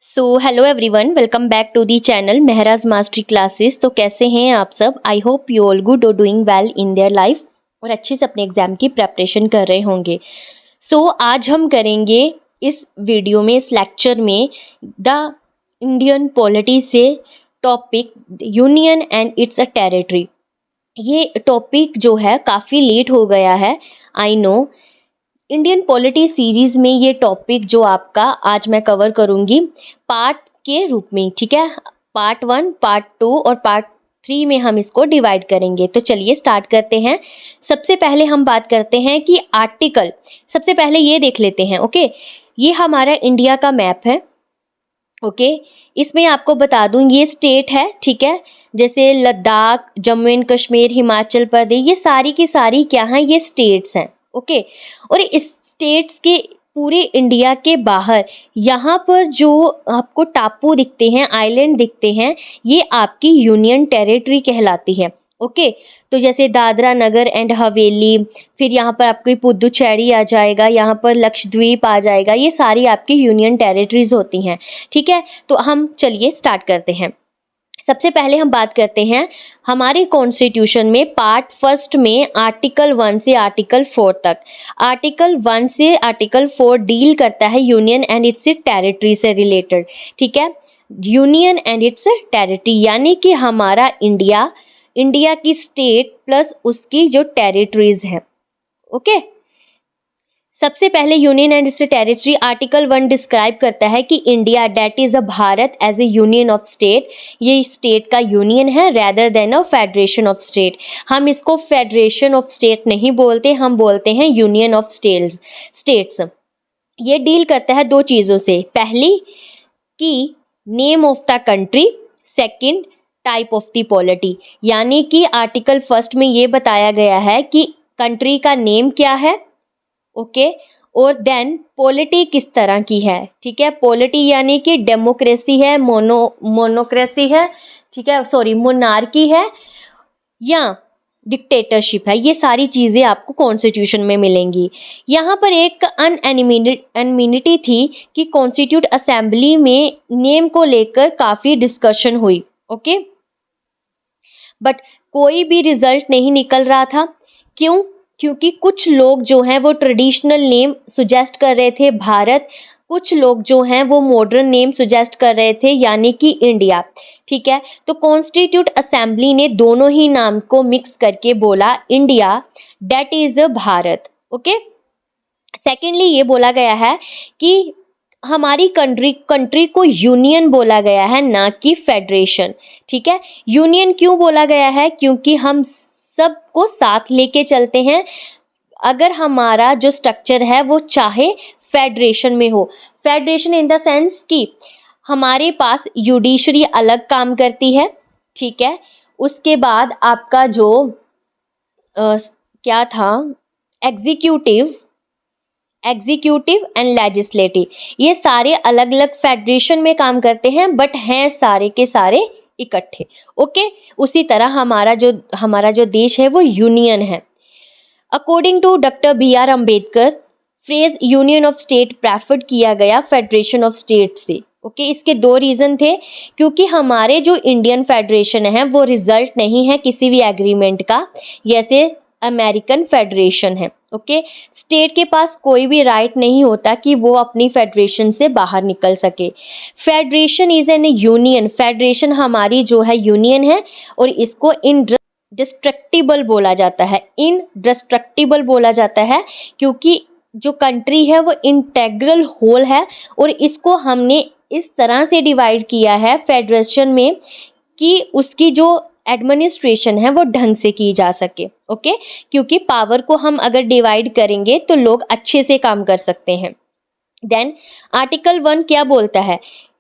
So hello everyone, welcome back to the channel Mehraj mastery classes. तो कैसे हैं आप सब? I hope you all good और doing well in their life और अच्छे से अपने एग्जाम की प्रेपरेशन कर रहे होंगे। सो आज हम करेंगे इस वीडियो में, इस लेक्चर में, द इंडियन पॉलिटी से topic union and it's a territory. ये टॉपिक जो है काफ़ी लेट हो गया है, I know. Indian polity series में ये टॉपिक जो आपका आज मैं कवर करूंगी पार्ट के रूप में, ठीक है। पार्ट 1, पार्ट 2 और पार्ट 3 में हम इसको डिवाइड करेंगे। तो चलिए स्टार्ट करते हैं। सबसे पहले हम बात करते हैं कि आर्टिकल, सबसे पहले ये देख लेते हैं। ओके, ये हमारा इंडिया का मैप है। ओके, इसमें आपको बता दूं ये स्टेट है, ठीक है। जैसे लद्दाख, जम्मू एंड कश्मीर, हिमाचल प्रदेश, ये सारी की सारी क्या हैं? ये स्टेट्स हैं। ओके, और इस स्टेट्स के पूरे इंडिया के बाहर यहाँ पर जो आपको टापू दिखते हैं, आइलैंड दिखते हैं, ये आपकी यूनियन टेरिटरी कहलाती है। ओके, तो जैसे दादरा नगर एंड हवेली, फिर यहाँ पर आपकी पुदुचेरी आ जाएगा, यहाँ पर लक्षद्वीप आ जाएगा, ये सारी आपकी यूनियन टेरिटरीज होती हैं, ठीक है। तो हम चलिए स्टार्ट करते हैं। सबसे पहले हम बात करते हैं हमारे कॉन्स्टिट्यूशन में पार्ट फर्स्ट में आर्टिकल 1 से आर्टिकल 4 तक। आर्टिकल 1 से आर्टिकल 4 डील करता है यूनियन एंड इट्स टेरिटरी से रिलेटेड, ठीक है। यूनियन एंड इट्स टेरिटरी यानी कि हमारा इंडिया की स्टेट प्लस उसकी जो टेरिटरीज हैं। ओके, सबसे पहले union and its territory article 1 describe करता है कि India that is a Bharat as a union of state, ये स्टेट का यूनियन है rather than a federation of state. हम इसको फेडरेशन ऑफ स्टेट नहीं बोलते, हम बोलते हैं यूनियन ऑफ स्टेट्स। ये डील करता है दो चीज़ों से, पहली कि name of the country, second type of the polity. यानी कि आर्टिकल फर्स्ट में ये बताया गया है कि कंट्री का नेम क्या है, ओके, और देन पॉलिटी किस तरह की है, ठीक है। पॉलिटी यानी कि डेमोक्रेसी है, मोनोक्रेसी है, ठीक है, सॉरी मोनार्की है या डिक्टेटरशिप है, ये सारी चीज़ें आपको कॉन्स्टिट्यूशन में मिलेंगी। यहाँ पर एक अनएनिमिटी थी कि कॉन्स्टिट्यूट असेंबली में नेम को लेकर काफ़ी डिस्कशन हुई, ओके, बट कोई भी रिजल्ट नहीं निकल रहा था। क्यों? क्योंकि कुछ लोग जो हैं वो ट्रेडिशनल नेम सुजेस्ट कर रहे थे भारत, कुछ लोग जो हैं वो मॉडर्न नेम सुजेस्ट कर रहे थे यानी कि इंडिया, ठीक है। तो कॉन्स्टिट्यूट असेंबली ने दोनों ही नाम को मिक्स करके बोला India that is a Bharat. Okay, secondly ये बोला गया है कि हमारी कंट्री को यूनियन बोला गया है, ना कि फेडरेशन, ठीक है। यूनियन क्यों बोला गया है? क्योंकि हम सबको साथ लेके चलते हैं। अगर हमारा जो स्ट्रक्चर है वो चाहे फेडरेशन में हो, फेडरेशन इन द सेंस कि हमारे पास जुडिशरी अलग काम करती है, ठीक है। उसके बाद आपका जो क्या था, एग्जीक्यूटिव एंड लेजिस्लेटिव, ये सारे अलग अलग फेडरेशन में काम करते हैं बट हैं सारे के सारे इकट्ठे। ओके, उसी तरह हमारा जो देश है वो यूनियन है। According to doctor BR Ambedkar, phrase union of state preferred किया गया फेडरेशन ऑफ स्टेट से। ओके, इसके दो रीजन थे, क्योंकि हमारे जो इंडियन फेडरेशन है वो रिजल्ट नहीं है किसी भी एग्रीमेंट का, जैसे अमेरिकन फेडरेशन है। ओके, स्टेट के पास कोई भी राइट नहीं होता कि वो अपनी फेडरेशन से बाहर निकल सके। Federation is an union, federation हमारी जो है यूनियन है और इसको इनडिस्ट्रक्टिबल बोला जाता है, इनडिस्ट्रक्टिबल बोला जाता है क्योंकि जो कंट्री है वो इंटेग्रल होल है और इसको हमने इस तरह से डिवाइड किया है फेडरेशन में कि उसकी जो एडमिनिस्ट्रेशन है वो ढंग से की जा सके। ओके, क्योंकि पावर को हम अगर डिवाइड करेंगे तो लोग अच्छे से काम कर सकते हैं। देन आर्टिकल 1 क्या बोलता है?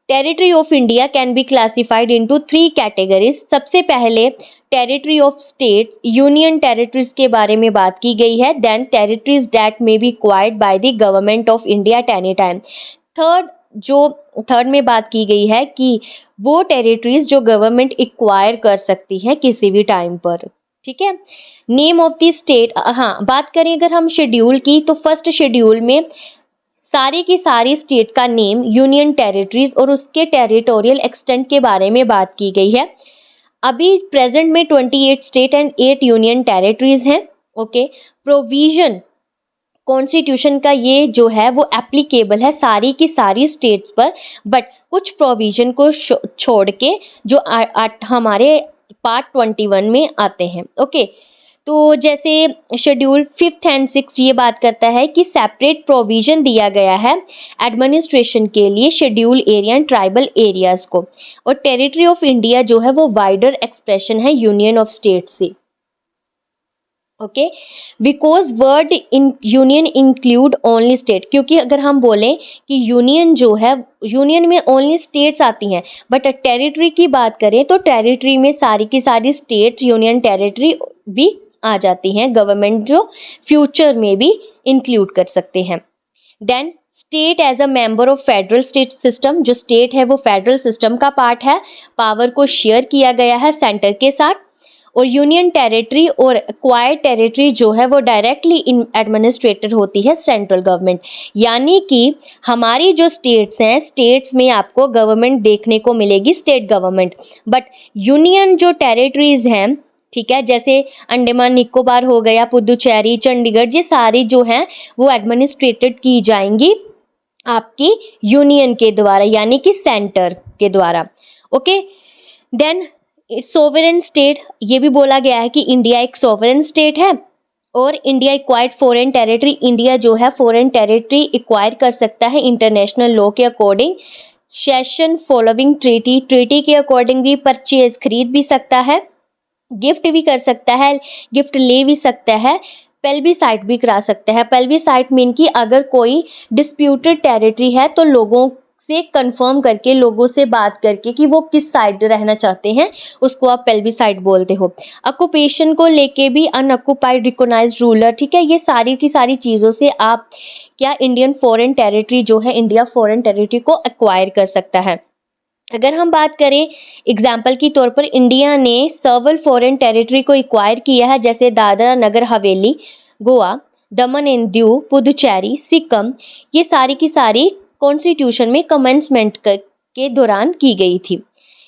Territory of India can be classified into 3 categories. सबसे पहले territory of states, union territories के बारे में बात की गई है। Then territories that may be acquired by the government of India at any time. Third में बात की गई है कि वो टेरिटरीज जो गवर्नमेंट एक्वायर कर सकती है किसी भी टाइम पर, ठीक है। नेम ऑफ द स्टेट, हाँ बात करें अगर हम शेड्यूल की, तो फर्स्ट शेड्यूल में सारी की सारी स्टेट का नेम, यूनियन टेरिटरीज और उसके टेरिटोरियल एक्सटेंट के बारे में बात की गई है। अभी प्रेजेंट में 28 स्टेट एंड 8 यूनियन टेरिटरीज हैं। ओके, प्रोविजन कॉन्स्टिट्यूशन का ये जो है वो एप्लीकेबल है सारी की सारी स्टेट्स पर, बट कुछ प्रोविजन को छोड़ के जो हमारे पार्ट 21 में आते हैं। ओके, तो जैसे शेड्यूल 5th एंड 6th ये बात करता है कि सेपरेट प्रोविजन दिया गया है एडमिनिस्ट्रेशन के लिए schedule area and tribal areas को, और टेरिटरी ऑफ इंडिया जो है वो वाइडर एक्सप्रेशन है यूनियन ऑफ स्टेट से। Okay, because word in union include only state, क्योंकि अगर हम बोलें कि यूनियन जो है, यूनियन में ओनली स्टेट्स आती हैं, बट टेरिटरी की बात करें तो टेरिटरी में सारी की सारी स्टेट्स यूनियन टेरिटरी भी आ जाती हैं, गवर्नमेंट जो फ्यूचर में भी इंक्लूड कर सकते हैं। Then state as a member of federal state system, जो स्टेट है वो फेडरल सिस्टम का पार्ट है, पावर को शेयर किया गया है सेंटर के साथ। और यूनियन टेरिटरी और एक्वायर्ड टेरिटरी जो है वो डायरेक्टली एडमिनिस्ट्रेटेड होती है सेंट्रल गवर्नमेंट, यानी कि हमारी जो स्टेट्स हैं, स्टेट्स में आपको गवर्नमेंट देखने को मिलेगी स्टेट गवर्नमेंट, बट यूनियन जो टेरिटरीज हैं, ठीक है, जैसे अंडमान निकोबार हो गया, पुदुचेरी, चंडीगढ़, ये सारी जो हैं वो एडमिनिस्ट्रेटेड की जाएंगी आपकी यूनियन के द्वारा, यानी कि सेंटर के द्वारा। ओके, देन सोवरेन स्टेट, ये भी बोला गया है कि इंडिया एक सोवरेन स्टेट है, और India acquired foreign territory, India जो है फॉरेन टेरिटरी एक्वायर कर सकता है इंटरनेशनल लॉ के according, session following treaty, treaty के अकॉर्डिंग भी परचेज खरीद भी सकता है, गिफ्ट भी कर सकता है, गिफ्ट ले भी सकता है, पेल्बिसाइट भी करा सकता है। पेल्बिसाइट मीन कि अगर कोई डिस्प्यूटेड टेरिटरी है तो लोगों से कंफर्म करके, लोगों से बात करके कि वो किस साइड रहना चाहते हैं, उसको आप पेल्बिसाइट बोलते हो। ऑक्यूपेशन को लेके भी अनऑक्युपाइड रिकॉग्नाइज्ड रूलर, ठीक है, ये सारी की सारी चीज़ों से आप क्या इंडियन फॉरेन टेरिटरी जो है, इंडिया फॉरेन टेरिटरी को एक्वायर कर सकता है। अगर हम बात करें एग्जाम्पल की तौर पर, इंडिया ने सर्वल फॉरेन टेरिटरी को एक्वायर किया है, जैसे दादरा नगर हवेली, गोवा, दमन एंड दीव, पुदुचेरी, सिक्किम, ये सारी की सारी कॉन्स्टिट्यूशन में कमेंसमेंट के दौरान की गई थी।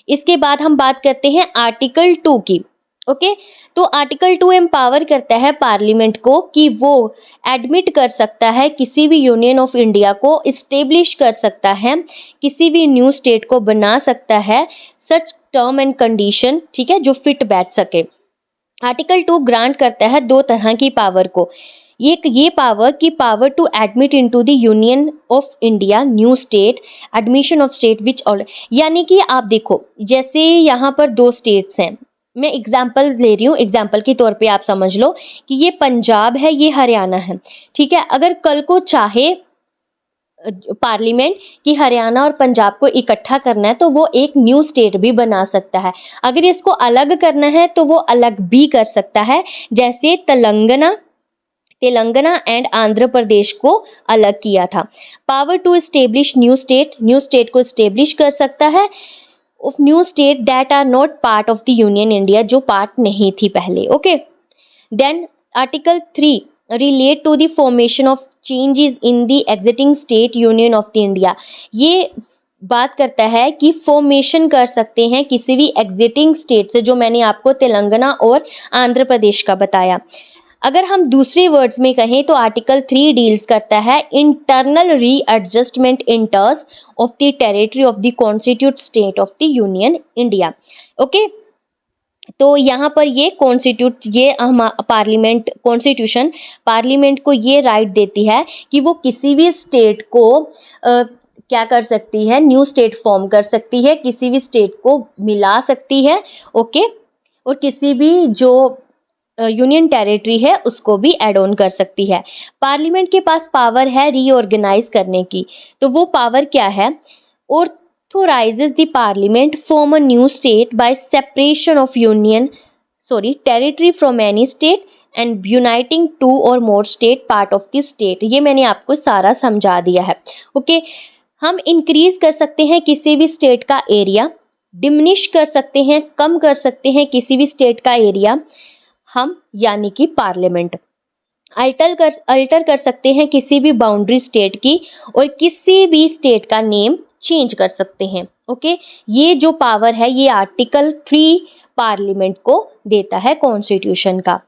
इसके बाद हम बात करते हैं आर्टिकल 2 की। ओके, तो आर्टिकल 2 एम्पावर करता है पार्लियामेंट को कि वो एडमिट कर सकता है किसी भी यूनियन ऑफ इंडिया को, इस्टेब्लिश कर सकता है, किसी भी न्यू स्टेट को बना सकता है, सच टर्म एंड कंडीशन, ठीक है, जो फिट बैठ सके। आर्टिकल 2 ग्रांट करता है दो तरह की पावर को, ये पावर की power to admit into the union of India new state, admission of state which all, यानी कि आप देखो जैसे यहाँ पर दो स्टेट्स हैं, मैं एग्जाम्पल ले रही हूँ, एग्जाम्पल के तौर पे आप समझ लो कि ये पंजाब है, ये हरियाणा है, ठीक है। अगर कल को चाहे पार्लियामेंट कि हरियाणा और पंजाब को इकट्ठा करना है तो वो एक न्यू स्टेट भी बना सकता है। अगर इसको अलग करना है तो वो अलग भी कर सकता है, जैसे तेलंगाना एंड आंध्र प्रदेश को अलग किया था। Power to establish new state को एस्टेब्लिश कर सकता है of new state that are not part of the union India, जो पार्ट नहीं थी पहले। Okay, then article 3 relate to the formation of changes in the existing state union of the India, ये बात करता है कि फॉर्मेशन कर सकते हैं किसी भी एग्जिस्टिंग स्टेट से, जो मैंने आपको तेलंगाना और आंध्र प्रदेश का बताया। अगर हम दूसरे वर्ड्स में कहें तो आर्टिकल 3 डील्स करता है internal readjustment in terms of the territory of the constitute state of the union India. Okay, तो यहाँ पर ये पार्लियामेंट कॉन्स्टिट्यूशन पार्लियामेंट को ये राइट देती है कि वो किसी भी स्टेट को क्या कर सकती है, न्यू स्टेट फॉर्म कर सकती है, किसी भी स्टेट को मिला सकती है। ओके, और किसी भी जो यूनियन टेरिटरी है उसको भी ऐड ऑन कर सकती है। पार्लियामेंट के पास पावर है रीऑर्गेनाइज करने की, तो वो पावर क्या है, authorises the parliament form a new state by separation of territory from any state and uniting two or more state part of the state. ये मैंने आपको सारा समझा दिया है। ओके, हम इंक्रीज कर सकते हैं किसी भी स्टेट का एरिया, डिमिनिश कर सकते हैं, कम कर सकते हैं किसी भी स्टेट का एरिया हम, यानी कि पार्लियामेंट। अल्टर कर सकते हैं किसी भी बाउंड्री स्टेट की, और किसी भी स्टेट का नेम चेंज कर सकते हैं। ओके, ये जो पावर है ये आर्टिकल 3 पार्लियामेंट को देता है कॉन्स्टिट्यूशन का।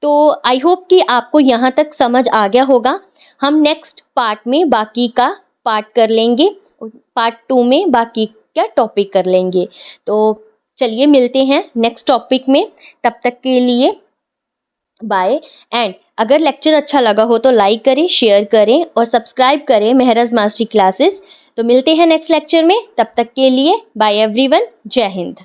तो आई होप कि आपको यहाँ तक समझ आ गया होगा। हम नेक्स्ट पार्ट में बाकी का पार्ट कर लेंगे, पार्ट 2 में बाकी का टॉपिक कर लेंगे। तो चलिए मिलते हैं नेक्स्ट टॉपिक में, तब तक के लिए बाय। एंड अगर लेक्चर अच्छा लगा हो तो लाइक करें, शेयर करें और सब्सक्राइब करें मेहराज मास्टरी क्लासेस। तो मिलते हैं नेक्स्ट लेक्चर में, तब तक के लिए बाय एवरीवन, जय हिंद।